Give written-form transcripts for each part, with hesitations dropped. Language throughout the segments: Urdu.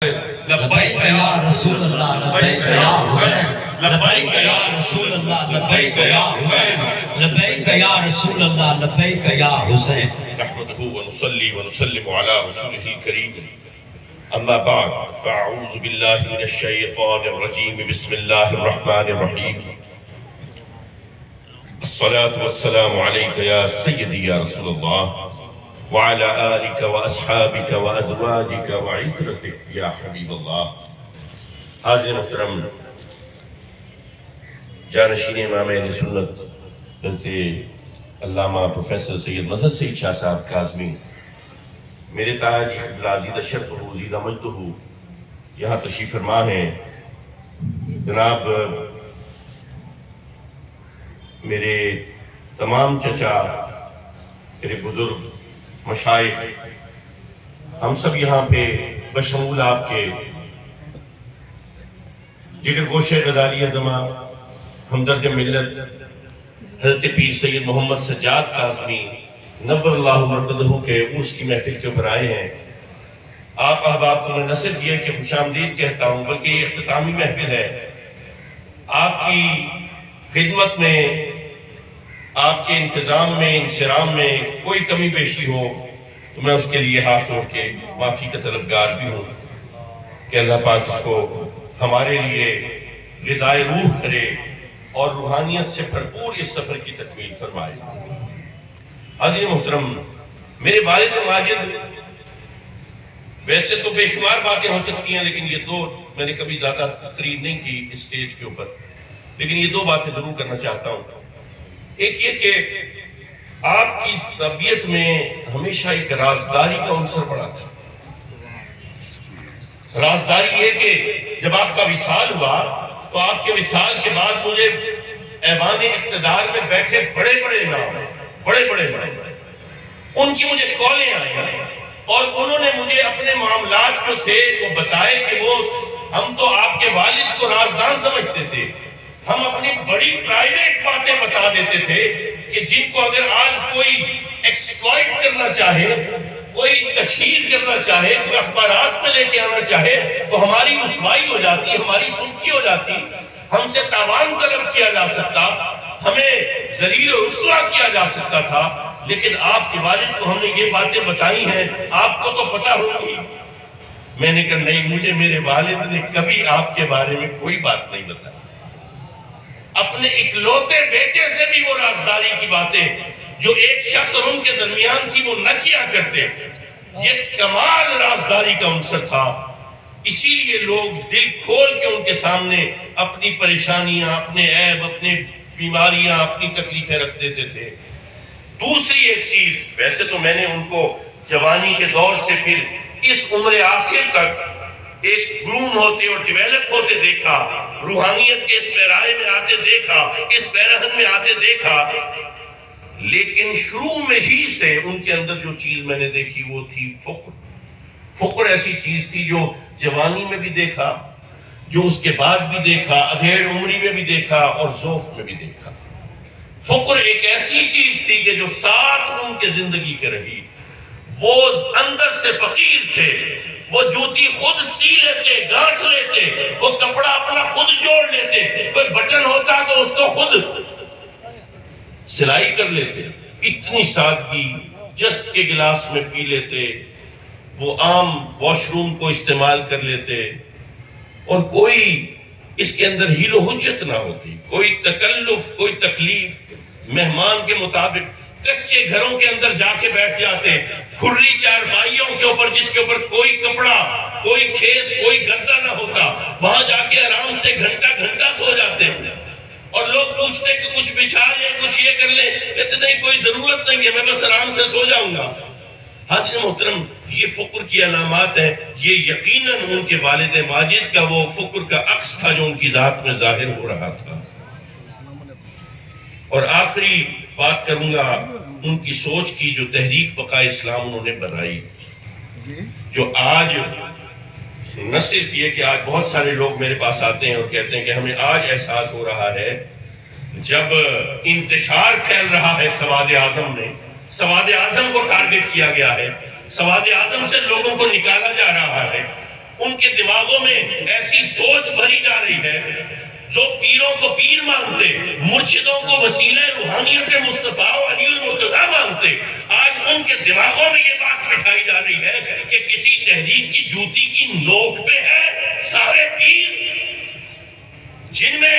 لبیک یا رسول اللہ لبیک یا حسین لبیک یا رسول اللہ لبیک یا حسین لبیک یا رسول اللہ لبیک یا حسین نحمده ونصلي ونسلم على رسوله الكريم اما بعد فاعوذ بالله من الشيطان الرجيم بسم الله الرحمن الرحيم الصلاة والسلام عليك يا سيدي يا رسول الله وعلى آلك وأصحابك وأزواجك وعترتك يا حبيب الله. حاضر محترم جانشین امام اہل سنت حضرت علامہ پروفیسر سید مظہر سعید شاہ صاحب کاظمی، میرے تاج العزیز الشرف ابوزید مجدہ یہاں تشریف فرما ہیں. جناب میرے تمام چچا، میرے بزرگ مشائخ، ہم سب یہاں پہ بشمول آپ کے جگر گوشہ غزالی زمان ہمدرد ملت حضرت پیر سید محمد سجاد کاظمی نور اللہ مرقدہ کے عرس کی محفل کے اوپر آئے ہیں. آپ احباب کو میں نہ صرف یہ کہ خوش آمدید کہتا ہوں بلکہ یہ اختتامی محفل ہے. آپ کی خدمت میں، آپ کے انتظام میں، انصرام میں کوئی کمی بیشی ہو تو میں اس کے لیے ہاتھ جوڑ کے معافی کا طلبگار بھی ہوں کہ اللہ پاک اس کو ہمارے لیے غذائے روح کرے اور روحانیت سے بھرپور اس سفر کی تکمیل فرمائے. حاضرین محترم، میرے والد ماجد، ویسے تو بے شمار باتیں ہو سکتی ہیں لیکن یہ دو میں نے کبھی زیادہ تقریر نہیں کی اس سٹیج کے اوپر، لیکن یہ دو باتیں ضرور کرنا چاہتا ہوں. ایک یہ کہ آپ کی طبیعت میں ہمیشہ ایک رازداری کا عنصر پڑا تھا. رازداری یہ کہ جب آپ کا وصال ہوا تو آپ کے وصال کے بعد مجھے ایوان اقتدار میں بیٹھے بڑے بڑے نام، بڑے ان کی مجھے کالیں آئیں اور انہوں نے مجھے اپنے معاملات جو تھے وہ بتائے کہ وہ ہم تو آپ کے والد کو رازدان سمجھتے تھے، ہم اپنی بڑی پرائیویٹ باتیں بتا دیتے تھے کہ جن کو اگر آج کوئی ایکسپلائٹ کرنا چاہے، کوئی تشہیر کرنا چاہے، کوئی اخبارات میں لے کے آنا چاہے تو ہماری رسوائی ہو جاتی، ہماری سنکی ہو جاتی، ہم سے تاوان طلب کیا جا سکتا، ہمیں ذلیل و رسوا کیا جا سکتا تھا. لیکن آپ کے والد کو ہم نے یہ باتیں بتائی ہیں، آپ کو تو پتہ ہوگی. میں نے کہا نہیں، مجھے میرے والد نے کبھی آپ کے بارے میں کوئی بات نہیں بتائی. اپنے اکلوتے بیٹے سے بھی وہ رازداری کی باتیں جو ایک شخص اور ان کے درمیان تھی وہ نہ کیا کرتے. یہ کمال رازداری کا عنصر تھا. اسی لیے لوگ دل کھول کے ان کے سامنے اپنی پریشانیاں، اپنے عیب، اپنی بیماریاں، اپنی تکلیفیں رکھ دیتے تھے. دوسری ایک چیز، ویسے تو میں نے ان کو جوانی کے دور سے پھر اس عمر آخر تک ایک گروم ہوتے اور ڈیویلپ ہوتے دیکھا، روحانیت کے اس پیرائے میں آتے دیکھا، اس پیرہن میں آتے دیکھا، لیکن شروع میں ہی سے ان کے اندر جو چیز میں نے دیکھی وہ تھی فقر. فقر ایسی چیز تھی جو جوانی میں بھی دیکھا، جو اس کے بعد بھی دیکھا، ادھیڑ عمری میں بھی دیکھا اور ذوف میں بھی دیکھا. فقر ایک ایسی چیز تھی کہ جو ساتھ ان کے زندگی کے رہی. وہ اندر سے فقیر تھے، وہ جوتی خود سی لیتے، گانٹھ لیتے، وہ کپڑا اپنا خود جوڑ لیتے، کوئی بٹن ہوتا تو اس کو خود سلائی کر لیتے. اتنی سادگی، جست کے گلاس میں پی لیتے، وہ عام واش روم کو استعمال کر لیتے اور کوئی اس کے اندر ہیل و حجت نہ ہوتی، کوئی تکلف، کوئی تکلیف. مہمان کے مطابق کچے گھروں کے اندر جا کے بیٹھ جاتے، کھری چارپائیوں کے اوپر جس کے اوپر کوئی کپڑا، کوئی کھیس، کوئی گدا نہ ہوتا، وہاں جا کے آرام سے گھنٹہ سو جاتے ہیں. اور لوگ پوچھتے کہ کچھ بچھا لیں، کچھ یہ کر لیں، کہتے نہیں کوئی ضرورت نہیں ہے، میں بس آرام سے سو جاؤں گا. حاضرین محترم، یہ فقر کی علامات ہیں. یہ یقیناً ان کے والد ماجد کا وہ فقر کا عکس تھا جو ان کی ذات میں ظاہر ہو رہا تھا. اور آخری بات کروں گا ان کی سوچ کی جو تحریک بقائے اسلام انہوں نے بنائی، جو آج نہ صرف یہ کہ آج بہت سارے لوگ میرے پاس آتے ہیں اور کہتے ہیں کہ ہمیں آج احساس ہو رہا ہے جب انتشار پھیل رہا ہے سواد اعظم میں، سواد اعظم کو ٹارگٹ کیا گیا ہے، سواد اعظم سے لوگوں کو نکالا جا رہا ہے، ان کے مانتے، مرشدوں کو وسیلہ روحانیت مصطفیٰ و علی المرتضیٰ مانتے، آج ان کے دماغوں میں یہ بات بٹھائی جا رہی ہے کہ کسی تحریک کی جوتی کی نوک پہ ہے سارے پیر، جن میں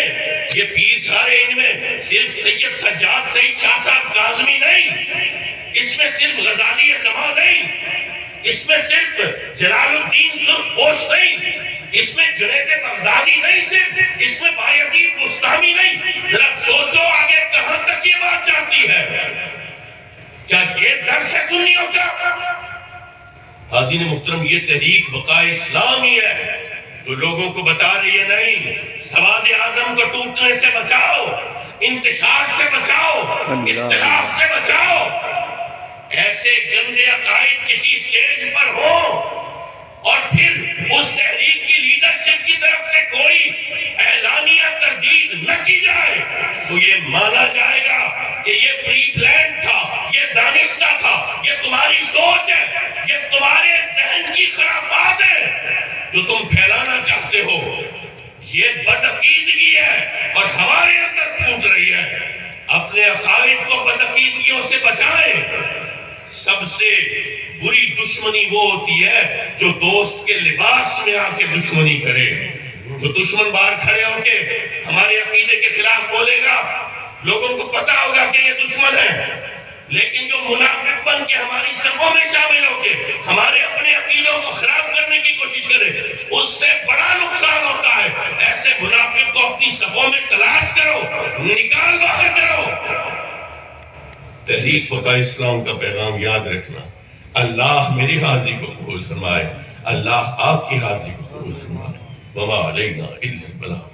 یہ پیر سارے ان میں صرف سید سجاد سید شاہ صاحب کاظمی نہیں، اس میں صرف غزالی زمان نہیں، اس میں صرف جلال الدین سرخ پوش نہیں، اس میں جنید بغدادی نہیں، صرف اس میں بایزید بستامی نہیں۔ ذرا سوچو آگے کہاں تک یہ بات جاتی ہے؟ کیا یہ درس ہے سنیوں کا؟ حاضرین محترم، یہ تحریک بقائے اسلامی ہے جو لوگوں کو بتا رہی ہے نہیں، سواد اعظم کو ٹوٹنے سے بچاؤ، انتشار سے بچاؤ، اختلاف سے بچاؤ۔ ایسے گندے عقائد کسی سٹیج پر ہوں اور پھر اس تحریک کی لیڈرشپ کی طرف سے کوئی اعلانیہ تردید نہ کی جائے تو یہ مانا جائے گا کہ یہ پری پلان تھا، یہ دانستہ تھا، یہ تمہاری سوچ ہے، یہ تمہارے ذہن کی خرافات ہے جو تم پھیلانا چاہتے ہو۔ یہ بدعقیدگی ہے اور ہمارے اندر پھوٹ رہی ہے۔ اپنے عقائد کو بدعقیدگیوں سے بچائیں۔ سب سے بری دشمنی وہ ہوتی ہے جو دوست کے لباس میں آ کے دشمنی کرے، جو دشمن باہر کھڑے ہو کے ہمارے عقیدے کے خلاف بولے گا، لوگوں کو پتا ہوگا کہ یہ دشمن ہے، لیکن جو منافق بن کے ہماری صفوں میں شامل ہو کے ہمارے اپنے عقیدوں کو خراب کرنے کی کوشش کرے، اس سے بڑا نقصان ہوتا ہے۔ ایسے منافق کو اپنی صفوں میں تلاش کرو، نکال باہر کرو۔ تحریک بقائے اسلام کا پیغام یاد رکھنا، اللہ میری حاضری کو قبول فرمائے، اللہ آپ کی حاضری کو قبول فرمائے۔ وما علینا الا البلاغ۔